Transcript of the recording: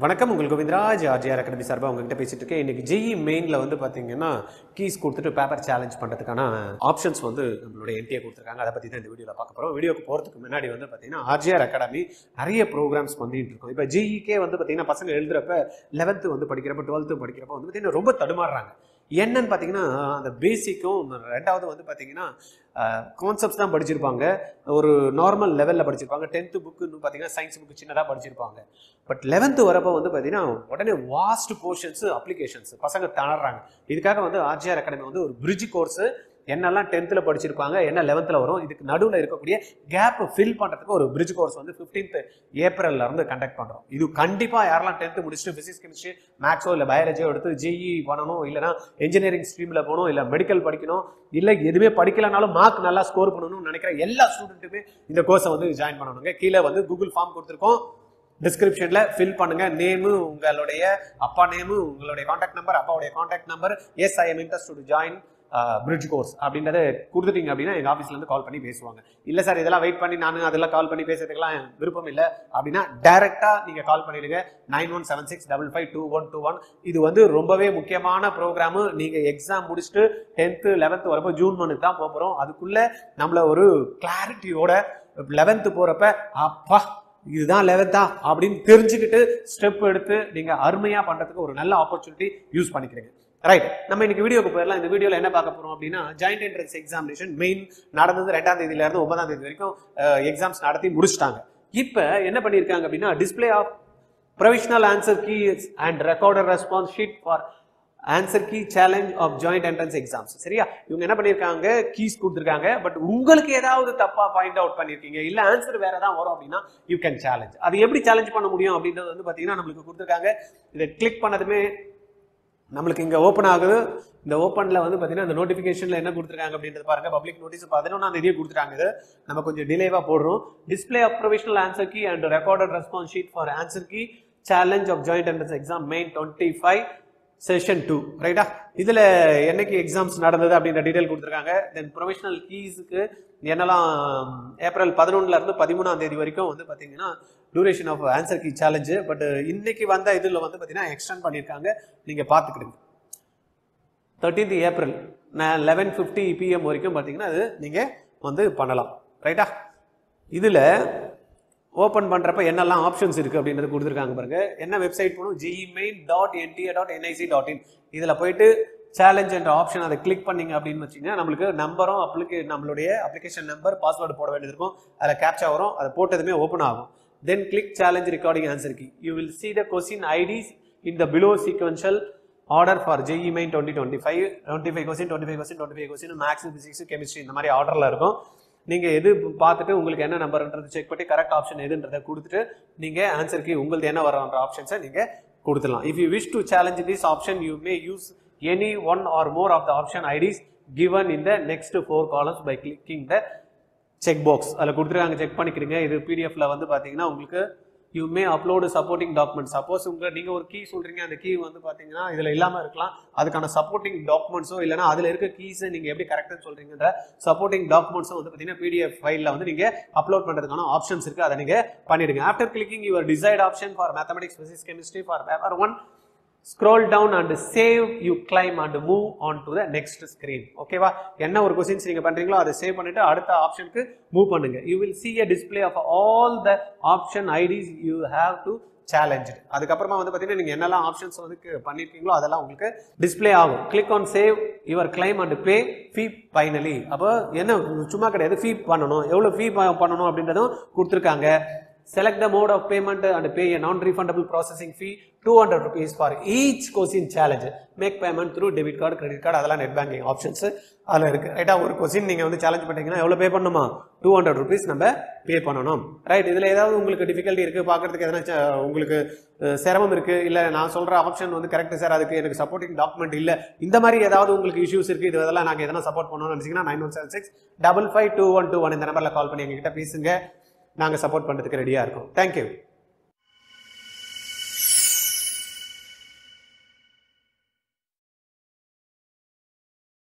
வணக்கம் உங்கள் Govindaraj RGR academy சார்பாக உங்ககிட்ட பேசிட்டு இருக்கேன். இன்னைக்கு ஜெஇ மெயினில் வந்து பார்த்தீங்கன்னா கீஸ் கொடுத்துட்டு பேப்பர் சேலஞ்ச் பண்ணுறதுக்கான ஆப்ஷன்ஸ் வந்து நம்மளுடைய என்டிஏ கொடுத்துருக்காங்க. அதை பற்றி தான் இந்த வீடியோவில் பார்க்க போகிறோம். வீடியோக்கு போகிறதுக்கு முன்னாடி வந்து பார்த்தீங்கன்னா ஆர்ஜிஆர் அகாடமி நிறைய ப்ரோக்ராம்ஸ் பண்ணிட்டு இருக்கோம். இப்போ ஜெஇக்கே வந்து பார்த்தீங்கன்னா பசங்க எழுதுறப்ப 11th வந்து படிக்கிறப்ப 12th படிக்கிறப்ப வந்து பார்த்தீங்கன்னா ரொம்ப தடுமாறுறாங்க. என்னன்னு பார்த்தீங்கன்னா அந்த பேசிக்கும் ரெண்டாவது வந்து பார்த்தீங்கன்னா கான்செப்ட்ஸ் தான் படிச்சிருப்பாங்க. ஒரு நார்மல் லெவலில் படிச்சிருப்பாங்க. 10th புக்குன்னு பார்த்தீங்கன்னா சயின்ஸ் புக்கு சின்னதாக படிச்சிருப்பாங்க. பட் 11th வரப்போ வந்து பார்த்தீங்கன்னா உடனே வாஸ்ட் போர்ஷன்ஸ் அப்ளிகேஷன்ஸ் பசங்க திணறாங்க. இதுக்காக வந்து ஆர்ஜிஆர் அகாடமி வந்து ஒரு பிரிட்ஜ் கோர்ஸ் என்னெல்லாம் 10th படிச்சிருப்பாங்க, என்ன 11th வரும், இதுக்கு நடுவில் இருக்கக்கூடிய கேப் ஃபில் பண்ணுறதுக்கு ஒரு பிரிட்ஜ் கோர்ஸ் வந்து 15th ஏப்ரல்ல இருந்து கண்டக்ட் பண்ணுறோம். இது கண்டிப்பாக யாரெல்லாம் 10th முடிச்சுட்டு ஃபிசிக்ஸ் கெமிஸ்ட்ரி மேக்ஸோ இல்லை பயாலஜியோ எடுத்து ஜெஇ பண்ணணும், இல்லைனா இன்ஜினியரிங் ஸ்ட்ரீமில் போகணும், இல்லை மெடிக்கல் படிக்கணும், இல்லை எதுவுமே படிக்கலனாலும் மார்க் நல்லா ஸ்கோர் பண்ணணும்னு நினைக்கிற எல்லா ஸ்டூடெண்ட்டுமே இந்த கோர்ஸை வந்து ஜாயின் பண்ணணுங்க. கீழே வந்து கூகுள் ஃபார்ம் கொடுத்துருக்கோம், டிஸ்கிரிப்ஷன்ல ஃபில் பண்ணுங்க. நேமு உங்களுடைய அப்பா நேமு, உங்களுடைய கான்டாக்ட் நம்பர், அப்பாவுடைய contact number, yes I am interest to join bridge course அப்படின்றத கொடுத்துட்டீங்க அப்படின்னா எங்கள் ஆஃபீஸ்லேருந்து கால் பண்ணி பேசுவாங்க. இல்லை சார் இதெல்லாம் வெயிட் பண்ணி நான் அதெல்லாம் கால் பண்ணி பேசுறதுக்கெல்லாம் விருப்பம் இல்லை அப்படின்னா டைரெக்டாக நீங்கள் கால் பண்ணிடுங்க 9176552121. இது வந்து ரொம்பவே முக்கியமான ப்ரோக்ராமு. நீங்கள் எக்ஸாம் முடிச்சுட்டு 10th 11th வரப்போ ஜூன் 1 தான் போகிறோம். அதுக்குள்ளே நம்மள ஒரு கிளாரிட்டியோட 11th போகிறப்ப அப்பா இதுதான் 11th அப்படின்னு தெரிஞ்சுக்கிட்டு ஸ்டெப் எடுத்து நீங்கள் அருமையாக பண்ணுறதுக்கு ஒரு நல்ல ஆப்பர்ச்சுனிட்டி யூஸ் பண்ணிக்கிறீங்க. ரைட், நம்ம இன்னைக்கு வீடியோக்கு போயிடலாம். இந்த வீடியோவில் என்ன பார்க்க போறோம் அப்படின்னா ஜாயிண்ட் என்ட்ரன்ஸ் எக்ஸாமினேஷன் மெயின் நடந்தது 2ஆம் தேதியிலிருந்து 9ஆம் தேதி வரைக்கும் எக்ஸாம்ஸ் நடத்தி முடிச்சிட்டாங்க. இப்போ என்ன பண்ணியிருக்காங்க அப்படின்னா display of provisional answer key and recorded response sheet for answer key challenge of joint entrance exams. சரியா, இவங்க என்ன பண்ணியிருக்காங்க, கீஸ் கொடுத்துருக்காங்க. பட் உங்களுக்கு ஏதாவது தப்பா பாயிண்ட் அவுட் பண்ணியிருக்கீங்க, இல்லை ஆன்சர் வேற ஏதாவது வரும் அப்படின்னா யூ கேன் சேலஞ்ச். அது எப்படி சேலஞ்ச் பண்ண முடியும் அப்படின்றது வந்து பார்த்தீங்கன்னா நம்மளுக்கு கொடுத்துருக்காங்க. இதை கிளிக் பண்ணதுமே நம்மளுக்கு இங்கே ஓப்பன் ஆகுது. இந்த ஓப்பனில் வந்து பார்த்தீங்கன்னா இந்த நோட்டிஃபிகேஷனில் என்ன கொடுத்துருக்காங்க அப்படின்றது பாருங்க. பப்ளிக் நோட்டீஸ் 11ஆம் தேதியே கொடுத்துருக்காங்க. இது நம்ம கொஞ்சம் டிலேவாக போடுறோம். Display of provisional answer key and recorded response sheet for answer key challenge of joint entrance exam main 25 session 2. ரைட்டா, இதில் என்னைக்கு எக்ஸாம்ஸ் நடந்தது அப்படின்ற டீடைல் கொடுத்துருக்காங்க. தென் ப்ரொவிஷனல் கீஸுக்கு என்னெல்லாம் ஏப்ரல் 11ல இருந்து 13ஆம் தேதி வரைக்கும் வந்து பார்த்தீங்கன்னா duration of answer key challenge. But இன்னைக்கு வந்த இதில் வந்து பார்த்தீங்கன்னா எக்ஸ்டெண்ட் பண்ணியிருக்காங்க. நீங்கள் பார்த்துக்கிடுங்க. 13th ஏப்ரல் 11:50 PM வரைக்கும் பார்த்தீங்கன்னா அது நீங்கள் வந்து பண்ணலாம். ரைட்டா, இதில் ஓப்பன் பண்ணுறப்ப என்னெல்லாம் ஆப்ஷன்ஸ் இருக்குது அப்படின்றது கொடுத்துருக்காங்க பாருங்க. என்ன வெப்சைட் போகணும், jemain.nta.nic.in. இதில் போயிட்டு சேலஞ்ச் என்ற ஆப்ஷன் அதை கிளிக் பண்ணிங்க அப்படின்னு வச்சிங்கன்னா நம்மளுக்கு நம்பரும் நம்மளுடைய அப்ளிகேஷன் நம்பர் பாஸ்வேர்டு போட வேண்டியது இருக்கும். அதில் கேப்சா வரும். அதை போட்டதுமே ஓப்பன் ஆகும். Then click challenge recording answer key. You will see the question IDs in the below sequential order for JEE Main 2025. 25 question, 25 question, 25 question, maths, physics, chemistry இந்த மாதிரி ஆர்டர்ல இருக்கும். நீங்க எது பார்த்துட்டு உங்களுக்கு என்ன நம்பர்ன்றது செக் பண்ணி கரெக்ட் ஆப்ஷன் எதுன்றதை கொடுத்துட்டு நீங்க ஆன்சர் கீ உங்களுக்கு என்ன வரன்ற ஆப்ஷன்ஸை நீங்க கொடுத்துடலாம். If you wish to challenge this option, you may use any one or more of the option IDs given in the next 4 columns by clicking the check box. அதில் கொடுத்துருக்காங்க, check பண்ணிக்கிறீங்க. இது பிடிஎஃப்ல வந்து பார்த்தீங்கன்னா உங்களுக்கு you may upload supporting document. Suppose நீங்கள் ஒரு key சொல்கிறீங்க, அந்த கீ வந்து பார்த்தீங்கன்னா இதில் இல்லாமல் இருக்கலாம். அதுக்கான சப்போர்ட்டிங் டாக்குமெண்ட்ஸோ இல்லைனா அதில் இருக்க கீஸை நீங்கள் எப்படி கரெக்டாக சொல்கிறீங்கன்ற சப்போர்ட்டிங் டாக்குமெண்ட்ஸும் வந்து பார்த்தீங்கன்னா பிடிஎஃப் ஃபைலில் வந்து நீங்கள் அப்லோட் பண்ணுறதுக்கான ஆப்ஷன்ஸ் இருக்குது. அதை நீங்கள் பண்ணிடுங்க. After clicking your decide option for mathematics, physics, chemistry for paper 1, scroll down and save, you climb and move on to the next screen. ஓகேவா, என்ன ஒரு क्वेश्चंस நீங்க பண்றீங்களோ அதை சேவ் பண்ணிட்டு அடுத்த ஆப்ஷனுக்கு மூவ் பண்ணுங்க. You will see a display of all the option IDs you have to challenge. அதுக்கு அப்புறமா வந்து பாத்தீங்கன்னா நீங்க என்னெல்லாம் ஆப்ஷன்ஸ் வந்து பண்ணிருக்கீங்களோ அதெல்லாம் உங்களுக்கு டிஸ்ப்ளே ஆகும். click on save your claim and pay fee finally. அப்போ என்ன சும்மா கிடையாது, ஃபீ பண்ணணும். எவ்வளவு ஃபீ பண்ணணும் அப்படின்றதும் கொடுத்துருக்காங்க. Select the mode of payment and pay a non-refundable processing fee 200 rupees for each question challenge. Make payment through debit card, credit card, அதெல்லாம் நெட் பேங்கிங் ஆப்ஷன்ஸ் அதில் இருக்கு. ரைட்டா, ஒரு கொஸ்டின் நீங்கள் வந்து சேலஞ்ச் பண்ணிட்டீங்கன்னா எவ்வளோ பே பண்ணணுமா, 200 rupees நம்ம பே பண்ணணும். ரைட், இதில் ஏதாவது உங்களுக்கு டிஃபிகல்ட்டி இருக்குது, பார்க்கறதுக்கு எதனா உங்களுக்கு சிரமம் இருக்குது, இல்லை நான் சொல்கிற ஆப்ஷன் வந்து கரெக்ட் சார், அதுக்கு எனக்கு சப்போர்ட்டிங் டாக்குமெண்ட் இல்லை, இந்த மாதிரி ஏதாவது உங்களுக்கு இஷ்யூஸ் இருக்குது, இது இதெல்லாம் நாங்கள் எதனா சப்போர்ட் பண்ணணும்னு நினச்சிங்கன்னா 9176552121 இந்த நம்பரில் கால் பண்ணி எங்ககிட்ட பேசுங்க. நாங்கள் சப்போர்ட் பண்ணுறதுக்கு ரெடியாக இருக்கோம். தேங்க்யூ.